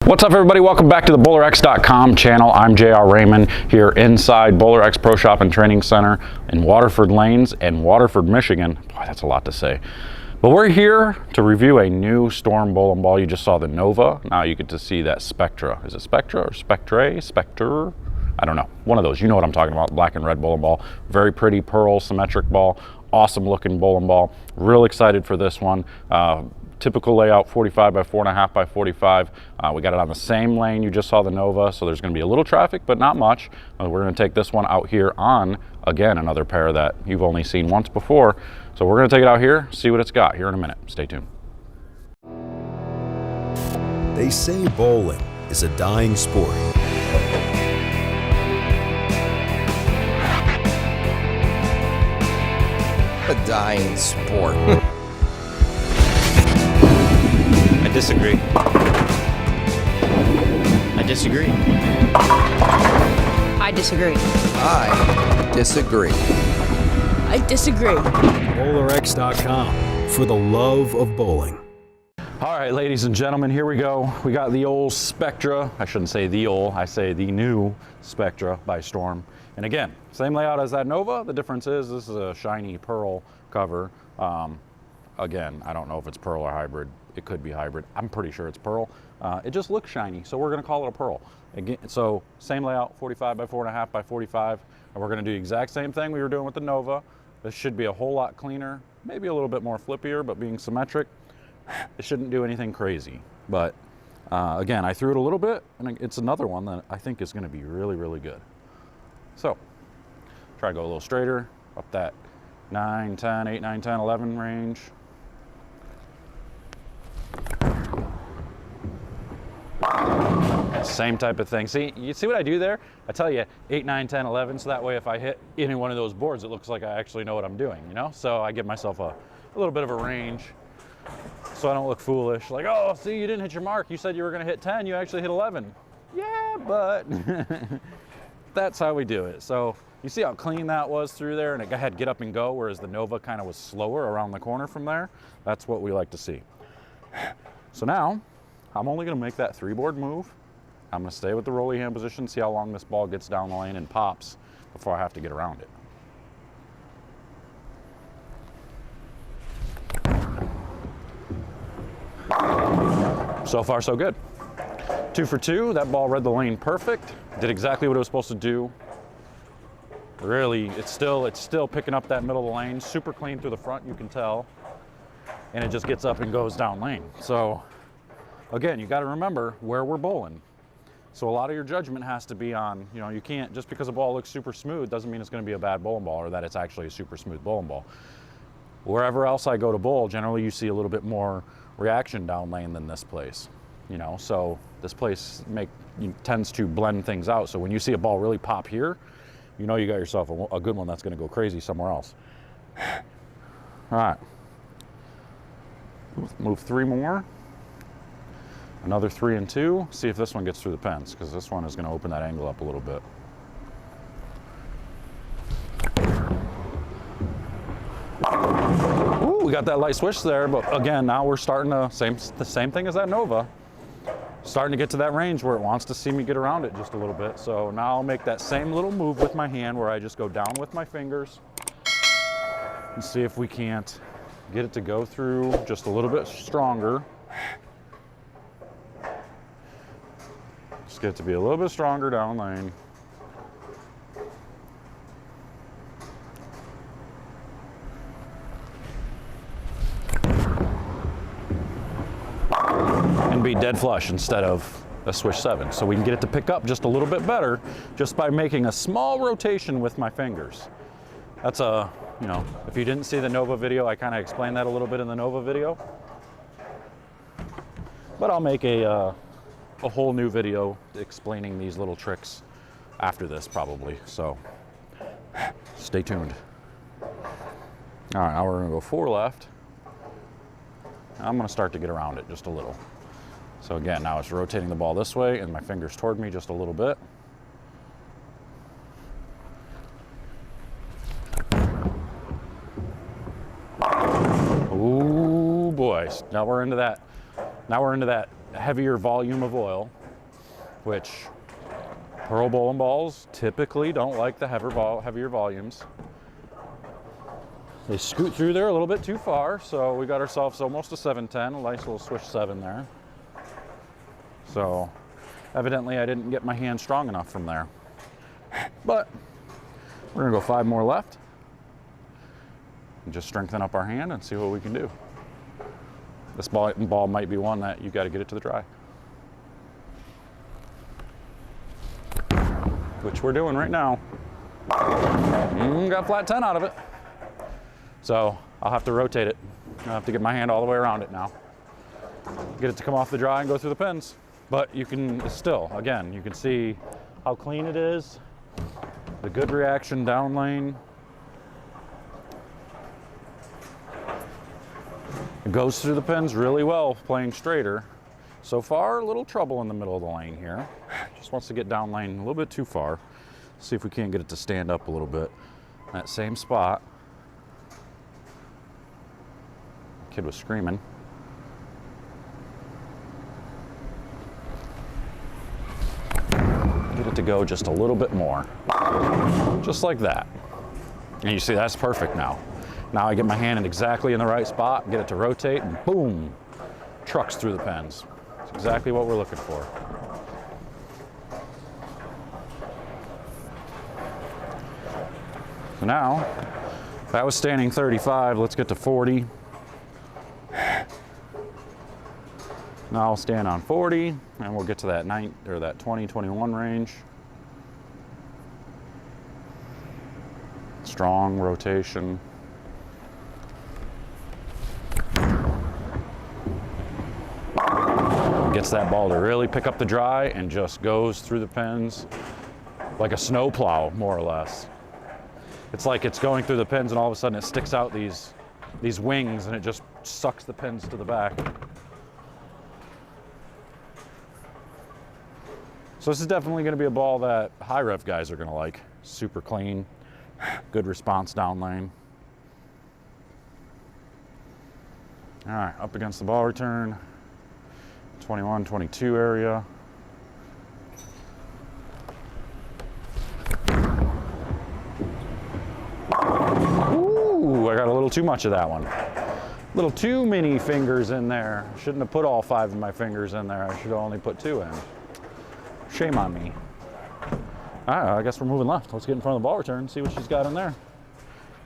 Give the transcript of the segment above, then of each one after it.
What's up, everybody? Welcome back to the BowlerX.com channel. I'm JR Raymond here inside BowlerX Pro Shop and Training Center in Waterford Lanes and Waterford, Michigan. Boy, that's a lot to say. But we're here to review a new Storm bowling ball. You just saw the Nova. Now you get to see that Spectra. Is it Spectra or Spectre? Spectre? I don't know. One of those. You know what I'm talking about. Black and red bowling ball. Very pretty pearl symmetric ball. Awesome looking bowling ball. Real excited for this one. Typical layout, 45 by 4.5 by 45. We got it on the same lane you just saw the Nova, so there's going to be a little traffic, but not much. We're going to take this one out here on, again, another pair that you've only seen once before. So we're going to take it out here, see what it's got here in a minute. Stay tuned. They say bowling is a dying sport. A dying sport. I disagree. I disagree. I disagree. I disagree. I disagree. BowlerX.com for the love of bowling. All right, ladies and gentlemen, here we go. We got the old Spectra. I shouldn't say the old, I say the new Spectra by Storm. And again, same layout as that Nova. The difference is this is a shiny pearl cover. Again, I don't know if it's pearl or hybrid. It could be hybrid. I'm pretty sure it's pearl. It just looks shiny, so we're gonna call it a pearl. Again, so same layout, 45 by 4.5 by 45. And we're gonna do the exact same thing we were doing with the Nova. This should be a whole lot cleaner, maybe a little bit more flippier, but being symmetric, it shouldn't do anything crazy. But again, I threw it a little bit, and it's another one that I think is gonna be really, really good. So, try to go a little straighter, up that 9, 10, 8, 9, 10, 11 range. Same type of thing. See, you see what I do there? I tell you 8, 9, 10, 11, so that way if I hit any one of those boards, it looks like I actually know what I'm doing, you know? So I give myself a little bit of a range so I don't look foolish. Like, oh, see, you didn't hit your mark. You said you were gonna hit 10, you actually hit 11. Yeah, but that's how we do it. So you see how clean that was through there, and it had get up and go, whereas the Nova kind of was slower around the corner from there. That's what we like to see. So now, I'm only gonna make that 3-board move. I'm gonna stay with the rolly hand position, see how long this ball gets down the lane and pops before I have to get around it. So far, so good. 2 for 2, that ball read the lane perfect. Did exactly what it was supposed to do. Really, it's still picking up that middle of the lane, super clean through the front, you can tell. And it just gets up and goes down lane. So again, you got to remember where we're bowling. So a lot of your judgment has to be on, you know, you can't, just because a ball looks super smooth doesn't mean it's going to be a bad bowling ball or that it's actually a super smooth bowling ball. Wherever else I go to bowl, generally you see a little bit more reaction down lane than this place, you know. So this place tends to blend things out. So when you see a ball really pop here, you know you got yourself a good one that's going to go crazy somewhere else. All right. Move 3 more. Another 3 and 2. See if this one gets through the pens, because this one is going to open that angle up a little bit. Ooh, we got that light switch there, but again, now we're starting to, the same thing as that Nova. Starting to get to that range where it wants to see me get around it just a little bit. So now I'll make that same little move with my hand where I just go down with my fingers and see if we can't get it to go through just a little bit stronger. Just get it to be a little bit stronger down lane. And be dead flush instead of a switch 7. So we can get it to pick up just a little bit better just by making a small rotation with my fingers. That's a, you know, if you didn't see the Nova video, I kind of explained that a little bit in the Nova video. But I'll make a whole new video explaining these little tricks after this probably. So stay tuned. All right, now we're gonna go 4 left. I'm gonna start to get around it just a little. So again, now it's rotating the ball this way and my fingers toward me just a little bit. Ooh boy, now we're into that heavier volume of oil, which pearl bowling balls typically don't like the heavier volumes. They scoot through there a little bit too far, so we got ourselves almost a 710, a nice little swish 7 there. So evidently I didn't get my hand strong enough from there. But we're gonna go 5 more left and just strengthen up our hand and see what we can do. This ball might be one that you gotta get it to the dry. Which we're doing right now. Got flat 10 out of it. So I'll have to rotate it. I'll have to get my hand all the way around it now. Get it to come off the dry and go through the pins. But you can still, again, you can see how clean it is. The good reaction down lane. It goes through the pins really well playing straighter. So far, a little trouble in the middle of the lane here. Just wants to get down lane a little bit too far. See if we can't get it to stand up a little bit. That same spot. Kid was screaming. Get it to go just a little bit more. Just like that. And you see that's perfect now. Now I get my hand in exactly in the right spot, get it to rotate, and boom, trucks through the pins. It's exactly what we're looking for. So now, that was standing 35, let's get to 40. Now I'll stand on 40, and we'll get to that 20, 21 range. Strong rotation. Gets that ball to really pick up the dry and just goes through the pins like a snow plow, more or less. It's like it's going through the pins and all of a sudden it sticks out these wings and it just sucks the pins to the back. So this is definitely going to be a ball that high rev guys are going to like. Super clean, good response down lane. All right, up against the ball return. 21, 22 area. Ooh, I got a little too much of that one. A little too many fingers in there. Shouldn't have put all 5 of my fingers in there. I should have only put 2 in. Shame on me. All right, I guess we're moving left. Let's get in front of the ball return and see what she's got in there.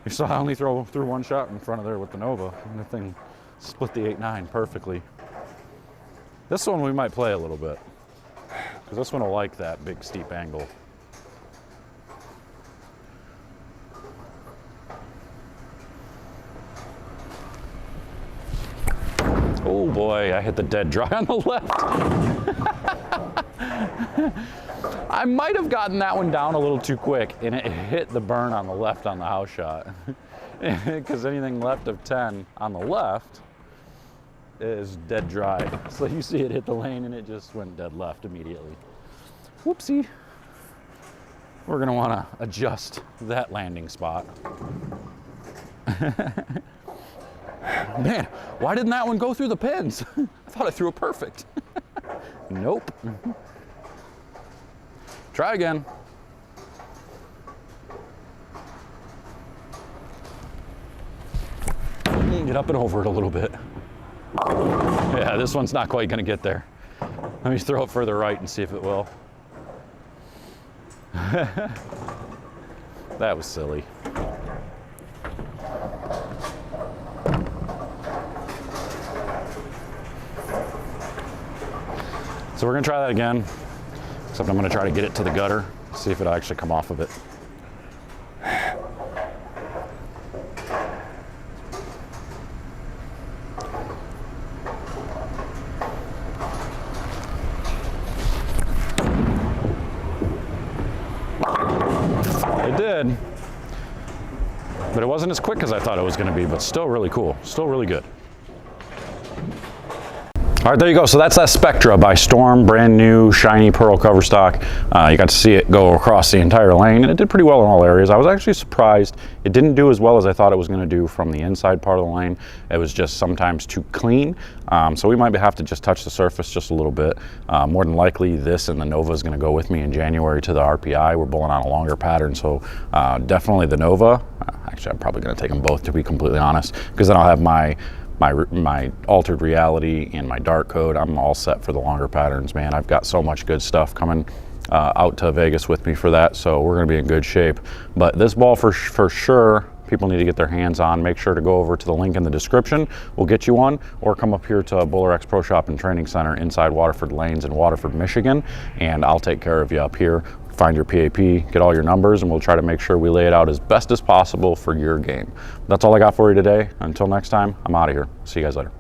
You saw I only threw one shot in front of there with the Nova, and the thing split the 8-9 perfectly. This one we might play a little bit, because this one will like that big steep angle. Oh boy, I hit the dead dry on the left. I might have gotten that one down a little too quick, and it hit the burn on the left on the house shot. Because anything left of 10 on the left is dead dry. So you see it hit the lane and it just went dead left immediately. Whoopsie. We're gonna wanna adjust that landing spot. Man, why didn't that one go through the pins? I thought I threw it perfect. Nope. Try again. Get up and over it a little bit. Yeah, this one's not quite gonna get there. Let me throw it further right and see if it will. That was silly. So we're gonna try that again, except I'm gonna try to get it to the gutter, see if it'll actually come off of it. It did, but it wasn't as quick as I thought it was gonna be, but still really cool, still really good. All right, there you go. So that's that Spectre by Storm, brand new, shiny pearl cover stock. You got to see it go across the entire lane, and it did pretty well in all areas. I was actually surprised. It didn't do as well as I thought it was going to do from the inside part of the lane. It was just sometimes too clean. So we might have to just touch the surface just a little bit. More than likely, this and the Nova is going to go with me in January to the RPI. We're bowling on a longer pattern, so definitely the Nova. Actually, I'm probably going to take them both, to be completely honest, because then I'll have my altered reality and my dark code. I'm all set for the longer patterns, man. I've got so much good stuff coming out to Vegas with me for that, so we're going to be in good shape. But this ball for sure, people need to get their hands on. Make sure to go over to the link in the description. We'll get you one, or come up here to Bowler X Pro Shop and Training Center inside Waterford Lanes in Waterford, Michigan, and I'll take care of you up here. Find your PAP, get all your numbers, and we'll try to make sure we lay it out as best as possible for your game. That's all I got for you today. Until next time, I'm out of here. See you guys later.